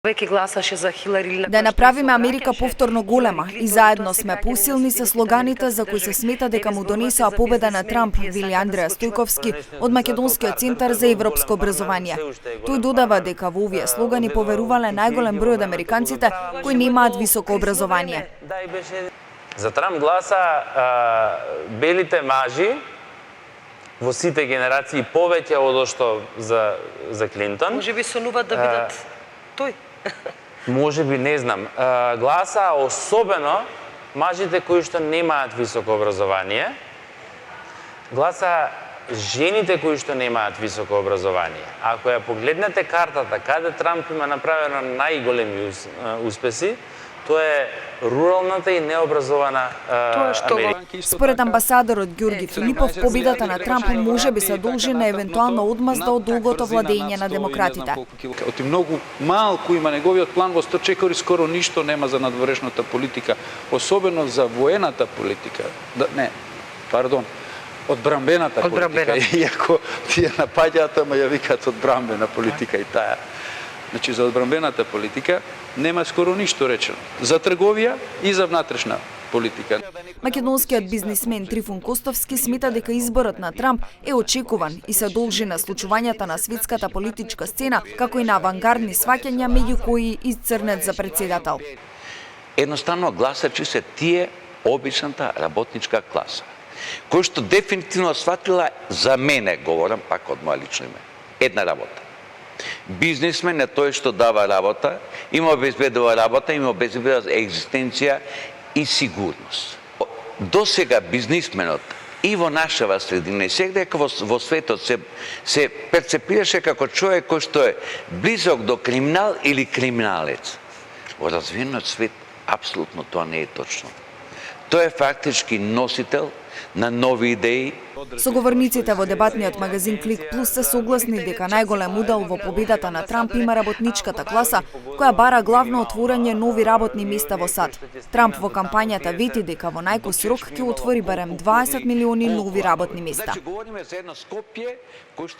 Веќе гласаше за Хилари. Да направиме Америка повторно голема и заедно сме посилни се слоганите за кои се смета дека му донесоа победа на Трамп, вели Андреа Стојковски од Македонскиот центар за европско образование. Тој додава дека во овие слогани поверувале најголем број од американците кои немаат високо образование. За Трамп гласа белите мажи во сите генерации повеќе од што за Клинтон. Може би сонуваат да бидат тој. Може би, не знам. Гласа особено мажите кои што немаат високо образование. Гласа жените кои што немаат високо образование. Ако ја погледнете картата каде Трамп има направено најголеми успеси, тоа е руралната и необразована Америка. Според амбасадорот Ѓорги Филипов, победата на Трамп може би се должи на евентуална одмазда од долгото владење на демократите. Оти многу малку има неговиот план во Сточекори, скоро ништо нема за надворешната политика, особено за воената политика. Одбрамбената политика. Иако тие напаѓаат, ама ја викаат одбрамбена политика и таа. Значи, за одбрамбената политика нема скоро ништо речено. За трговија и за внатрешна политика. Македонскиот бизнисмен Трифун Костовски смета дека изборот на Трамп е очекуван и се должи на случувањата на светската политичка сцена, како и на авангардни сваќања меѓу кои и Црнец за председател. Едноставно гласачи се тие обичната работничка класа, кој што дефинитивно сватила, за мене говорам, пак од моја лично име, една работа. Бизнисмен е тој што дава работа, има обезбедува работа, има обезбедува екзистенција и сигурност. До сега бизнисменот и во нашава средина, и секаде во светот се перцепираше како човек кој што е близок до криминал или криминалец. Во развиениот свет апсолутно тоа не е точно. Тој е фактички носител на нови идеи. Соговорниците во дебатниот магазин Клик Плюс се согласни дека најголем удел во победата на Трамп има работничката класа, која бара главно отворање нови работни места во САД. Трамп во кампањата вети дека во најкус рок ќе отвори барем 20 милиони нови работни места. Значи, говориме за едно Скопје кој што